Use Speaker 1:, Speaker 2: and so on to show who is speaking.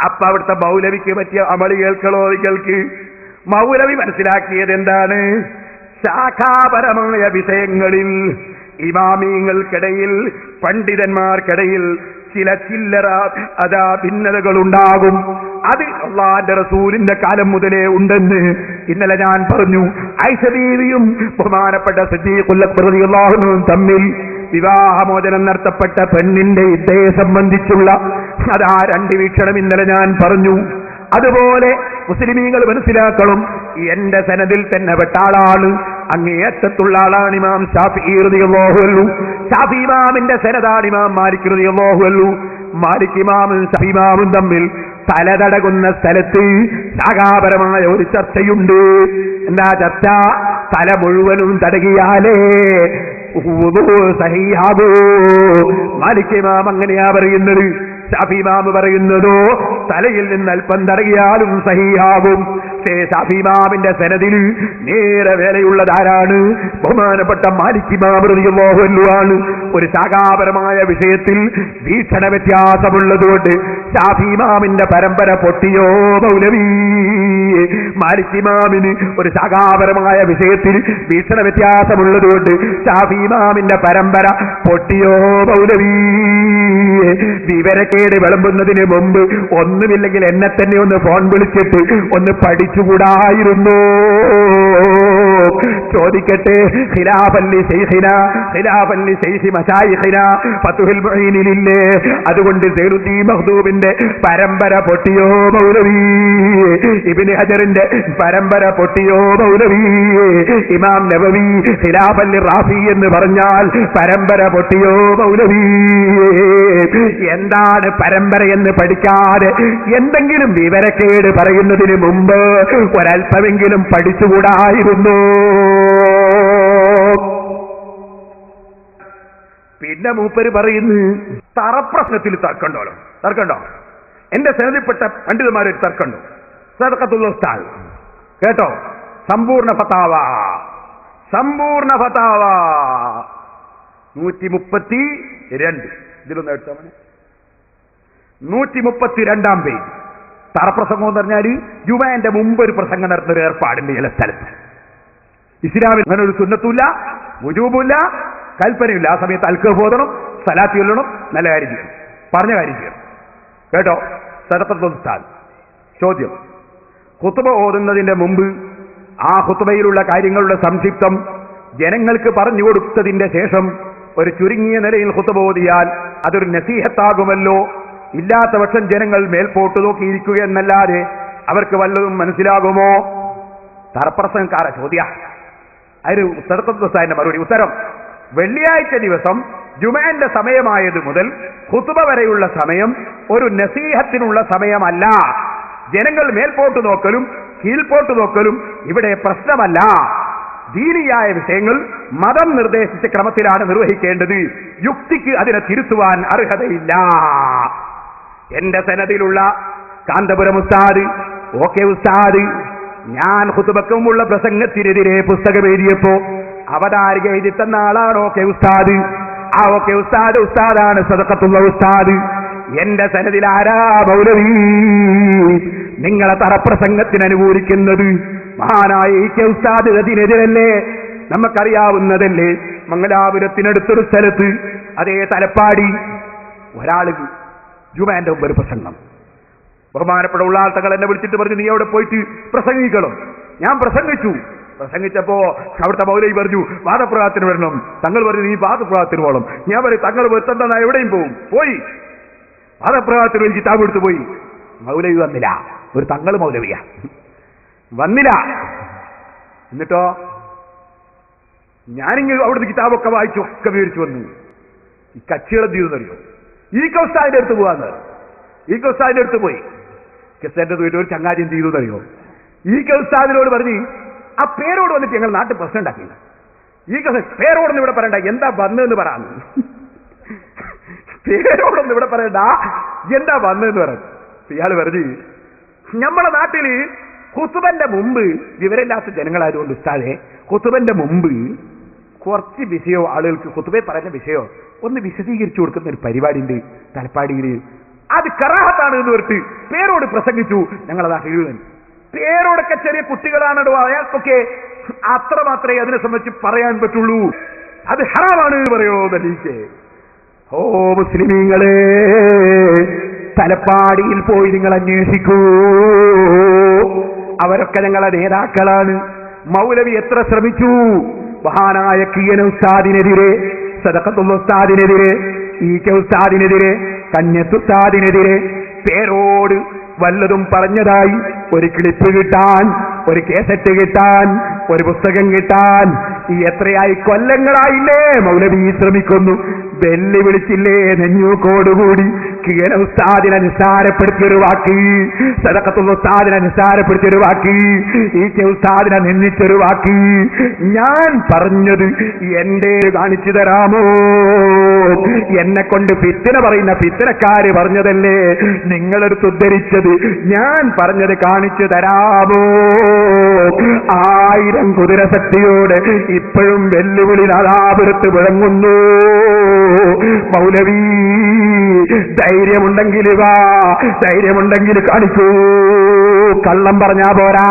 Speaker 1: അപ്പൊ അവിടുത്തെ മൗലവിക്ക് പറ്റിയ അമളി കേൾക്കണോ നിങ്ങൾക്ക്? മൗലവി മനസ്സിലാക്കിയത് എന്താണ്? ശാഖാപരമായ വിഷയങ്ങളിൽ ഇമാമിങ്ങൾക്കിടയിൽ, പണ്ഡിതന്മാർക്കിടയിൽ ചില ചില്ലറ ഭിന്നതകൾ ഉണ്ടാകും. അത് അല്ലാഹുവിന്റെ റസൂലിന്റെ കാലം മുതലേ ഉണ്ടെന്ന് ഇന്നലെ ഞാൻ പറഞ്ഞു. ആയിഷ ബീവിയും ബഹുമാനപ്പെട്ട സിദ്ദീഖുൽ അക്ബർ റളിയല്ലാഹു അൻഹു തമ്മിൽ വിവാഹമോചനം നടത്തപ്പെട്ട പെണ്ണിന്റെ ഇദ്ദയെ സംബന്ധിച്ചുള്ള രണ്ട് വീക്ഷണം ഇന്നലെ ഞാൻ പറഞ്ഞു. അതുപോലെ മുസ്ലിമീങ്ങൾ മനസ്സിലാക്കണം, എന്റെ സനദിൽ തന്നെ പെട്ട ആളാണ്, അങ്ങേയറ്റത്തുള്ള ആളാണ് ഇമാം ശാഫിഈ റളിയല്ലാഹു അൻഹു. ശാഫി ഇമാമിന്റെ സനദാണ് ഇമാം മാലിക് റളിയല്ലാഹു അൻഹു. മാലിക് ഇമാമും ശാഫി ഇമാമും തമ്മിൽ തലതടകുന്ന സ്ഥലത്ത് ശാഖാപരമായ ഒരു ചർച്ചയുണ്ട്. എന്താ ചർച്ച? തല മുഴുവനും തടകിയാലേ സഹീഹാകൂ. മാലിക് ഇമാം അങ്ങനെയാ പറയുന്നത്. ശാഫി ഇമാം പറയുന്നതോ തലയിൽ നിന്ന് അല്പം തടകിയാലും സഹീഹാകും. ശാഫി ഇമാമിന്റെ സനദിൽ നേരെ വേലയുള്ളതാരാണ്? ബഹുമാനപ്പെട്ട മാലിക് ഇമാം റളിയല്ലാഹു അൻഹു ആണ്. ഒരു ശാഖാപരമായ വിഷയത്തിൽ വീക്ഷണ വ്യത്യാസമുള്ളതുകൊണ്ട് ശാഫി ഇമാമിന്റെ പരമ്പര പൊട്ടിയോ മൗലവി? മാലിക് ഇമാമിന് ഒരു ശാഖാപരമായ വിഷയത്തിൽ വീക്ഷണ വ്യത്യാസമുള്ളതുകൊണ്ട് ശാഫി ഇമാമിന്റെ പരമ്പര പൊട്ടിയോ മൗലവി? വിവരക്കേട് വിളമ്പുന്നതിന് മുമ്പ് ഒന്നുമില്ലെങ്കിൽ എന്നെ തന്നെ ഒന്ന് ഫോൺ വിളിച്ചിട്ട് ഒന്ന് പഠിച്ചുകൂടായിരുന്നോ? ചോദിക്കട്ടെ, ഖിലാഫല്ലി ശൈഖിനാ, ഖിലാഫല്ലി ശൈഖി മശായിഖിനാ ഫത്ഹുൽ മുഈനിലില്ലേ? അതുകൊണ്ട് സൈനുദ്ദീൻ മഖ്ദൂമിന്റെ പരമ്പര പൊട്ടിയോ മൗലവി? ഇബ്നു ഹജറിന്റെ പരമ്പര പൊട്ടിയോ മൗലവി? ഇമാം നവവി ഖിലാഫല്ലി റാഫി എന്ന് പറഞ്ഞാൽ പരമ്പര പൊട്ടിയോ മൗലവി? എന്താണ് പരമ്പര എന്ന് പഠിക്കാതെ എന്തെങ്കിലും വിവരക്കേട് പറയുന്നതിന് മുമ്പ് ഒരൽപ്പമെങ്കിലും പഠിച്ചുകൂടായിരുന്നു? പിന്നെ മൂപ്പര് പറയുന്നു, തറപ്രശ്നത്തിൽ തർക്കണ്ടോ? എന്റെ സനദിൽപ്പെട്ട പണ്ഡിതന്മാരൊരു തർക്കമുണ്ടോ? സദഖത്തുൽ ഉസ്താദ് കേട്ടോ, സമ്പൂർണ്ണ ഫതാവ 132. ഇതിലൊന്ന് എടുത്താൽ 132 പേജ്. തറപ്രസംഗം എന്ന് പറഞ്ഞാൽ ജുമഅന്റെ മുമ്പ് ഒരു പ്രസംഗം നടത്തുന്ന ഒരു ഏർപ്പാടുണ്ട് ചില സ്ഥലത്ത്. ഇസ്ലാമിൽ അങ്ങനെ ഒരു സുന്നത്തുമില്ല, വുജൂബുമില്ല, കൽപ്പനയില്ല. ആ സമയത്ത് അൽക്കഹ് ഓതണം, സലാത്ത് ചൊല്ലണം, നല്ല കാര്യം ചെയ്യണം, പറഞ്ഞ കാര്യം ചെയ്യണം. കേട്ടോ, സദഖത്തുൽ ഉസ്താദ്. ചോദ്യം: ഖുത്ബ ഓതുന്നതിന്റെ മുമ്പ് ആ ഖുത്ബയിലുള്ള കാര്യങ്ങളുടെ സംക്ഷിപ്തം ജനങ്ങൾക്ക് പറഞ്ഞു കൊടുത്തതിന്റെ ശേഷം ഒരു ചുരുങ്ങിയ നിലയിൽ ഖുത്ബ ഓതിയാൽ അതൊരു നസീഹത്താകുമല്ലോ. ഇല്ലാത്ത പക്ഷം ജനങ്ങൾ മേൽപോട്ട് നോക്കിയിരിക്കുക എന്നല്ലാതെ അവർക്ക് വല്ലതും മനസ്സിലാകുമോ? തറപ്രസംഗക്കാര ചോദ്യ. അതിന് സദഖത്തുൽ ഉസ്താദിന്റെ മറുപടി: ഉത്തരം, വെള്ളിയാഴ്ച ദിവസം ജുമഅന്റെ സമയമായത് മുതൽ ഖുത്ബ വരെയുള്ള സമയം ഒരു നസീഹത്തിനുള്ള സമയമല്ല. ജനങ്ങൾ മേൽപോട്ട് നോക്കലും കീഴ്പോട്ട് നോക്കലും ഇവിടെ പ്രശ്നമല്ല. ദീനിയായ വിഷയങ്ങൾ മതം നിർദ്ദേശിച്ച ക്രമത്തിലാണ് നിർവഹിക്കേണ്ടത്. യുക്തിക്ക് അതിനെ തിരുത്തുവാൻ അർഹതയില്ല. എന്റെ സനദിലുള്ള കാന്തപുരം ഉസ്താദ്, ഓക്കെ ഉസ്താദ്, ഞാൻ ഖുത്ബക്കുമുള്ള പ്രസംഗത്തിനെതിരെ പുസ്തകം എഴുതിയപ്പോ അവതാരിക എഴുതി തന്ന ആളാണ് ഓക്കെ ഉസ്താദ്. ആ ഓക്കെ ഉസ്താദാണ് സദഖത്തുൽ ഉസ്താദ്. എന്റെ സനദിൽ ആരാ മൗലവി? നിങ്ങളെ തറപ്രസംഗത്തിന് അനുകൂലിക്കുന്നത് മഹാനായ ഇ.കെ. ഉസ്താദ്. അതിനെതിരല്ലേ? നമുക്കറിയാവുന്നതല്ലേ, മംഗലാപുരത്തിനടുത്തൊരു സ്ഥലത്ത്, അതേ തലപ്പാടി, ഒരാള് ജുമഅന്റെ മുമ്പ് ഒരു പ്രസംഗം. ബഹുമാനപ്പെട്ട ഉള്ളാൾ തങ്ങൾ എന്നെ വിളിച്ചിട്ട് പറഞ്ഞു, നീ അവിടെ പോയിട്ട് പ്രസംഗിക്കണം. ഞാൻ പ്രസംഗിച്ചപ്പോ അവിടുത്തെ മൗലവി പറഞ്ഞു, വാദപ്രവാഹത്തിന് വരണം. തങ്ങൾ പറഞ്ഞു, നീ വാദപ്രവാഹത്തിന് പോകണം. ഞാൻ പറയും, തങ്ങൾ വരുത്തണ്ട, എവിടെയും പോയി വാദപ്രവാഹത്തിന് ഒരു കിതാബ് എടുത്തു പോയി. മൗലവി വന്നില്ല. ഒരു തങ്ങൾ മൗലവിയാ, വന്നില്ല. എന്നിട്ടോ ഞാനിങ്ങനെ അവിടുത്തെ കിതാബൊക്കെ വായിച്ചു, ഒക്കെ വിവരിച്ചു വന്നു. ഈ കക്ഷികളെ തീർന്നറിയോ? ഈ.കെ. ഉസ്താദിന്റെ അടുത്ത് പോവാന്ന്. ഈ.കെ. ഉസ്താദിന്റെ അടുത്ത് പോയി. കെസ്റ്റാന്റെ ഒരു ചങ്ങാതി എന്ത് ചെയ്തു എന്നറിയോ? ഈ.കെ. ഉസ്താദിനോട് പറഞ്ഞ്, ആ പേരോട് വന്നിട്ട് ഞങ്ങൾ നാട്ടിൽ പ്രശ്നം ഉണ്ടാക്കില്ല. ഈ.കെ. പേരോടൊന്നും ഇവിടെ പറയണ്ട, എന്താ വന്നതെന്ന് പറയാന്ന്. പേരോടൊന്നും ഇവിടെ പറയണ്ട, എന്താ വന്നതെന്ന് പറഞ്ഞു. ഇയാള് പറഞ്ഞു, നമ്മളെ നാട്ടില് ഖുത്ബന്റെ മുമ്പ്, വിവരമില്ലാത്ത ജനങ്ങളായതുകൊണ്ട് ഉസ്താദെ, ഖുത്ബന്റെ മുമ്പ് കുറച്ച് വിഷയോ ആളുകൾക്ക് ഖുത്ബയെ പറയുന്ന വിഷയോ ഒന്ന് വിശദീകരിച്ചു കൊടുക്കുന്ന ഒരു പരിപാടി ഉണ്ട് തലപ്പാടിയിൽ. അത് കറാഹത്താണ് എന്ന് പറഞ്ഞിട്ട് പേരോട് പ്രസംഗിച്ചു. ഞങ്ങളതാ എഴുതാൻ പേരോടൊക്കെ ചെറിയ കുട്ടികളാണോ, അയാൾക്കൊക്കെ അത്ര മാത്രമേ അതിനെ സംബന്ധിച്ച് പറയാൻ പറ്റുള്ളൂ. അത് ഹറാമാണ് എന്ന് പറയോ ദലീക്കെ? ഓ മുസ്ലിമീങ്ങളെ, തലപ്പാടിയിൽ പോയി നിങ്ങൾ അന്വേഷിക്കൂ. അവരൊക്കെ ഞങ്ങളെ നേതാക്കളാണ്. മൗലവി എത്ര ശ്രമിച്ചു മഹാനായ കിയന ഉസ്താദിനെതിരെ, സദഖത്തുൽ ഉസ്താദിനെതിരെ, ഈക്കെ ഉസ്താദിനെതിരെ, കന്യത്ത് ഉസ്താദിനെതിരെ പേരോട് വല്ലതും പറഞ്ഞതായി ഒരു ക്ലിപ്പ് കിട്ടാൻ, ഒരു കേസറ്റ് കിട്ടാൻ, ഒരു പുസ്തകം കിട്ടാൻ എത്രയായി കൊല്ലങ്ങളായില്ലേ മൗലവി ശ്രമിക്കുന്നു. വെല്ലുവിളിച്ചില്ലേ നെഞ്ഞൂക്കോടുകൂടി കിയന ഉസ്താദിനെ നിസ്സാരപ്പെടുത്തിയൊരു വാക്ക്, സദഖത്തുൽ ഉസ്താദിനെ നിസ്സാരപ്പെടുത്തിയൊരു വാക്ക്, ഈക്കെ ഉസ്താദിനെ നിന്ദിച്ചൊരു വാക്ക്. ഞാൻ പറഞ്ഞത് എന്റെ കാണിച്ചു തരാമോ? എന്നെ കൊണ്ട് ഫിത്ന പറയുന്ന ഫിത്നക്കാര് പറഞ്ഞതല്ലേ നിങ്ങളെടുത്ത് ഉദ്ധരിച്ചത്? ഞാൻ പറഞ്ഞത് കാണിച്ചു തരാമോ? 1000 കുതിരശക്തിയോടെ ഇപ്പോഴും വെല്ലുവിളി നാദാപുരത്ത് വിളങ്ങുന്നു. മൗലവി ധൈര്യമുണ്ടെങ്കിൽ വാ, ധൈര്യമുണ്ടെങ്കിൽ കാണിക്കൂ. കള്ളം പറഞ്ഞാ പോരാ.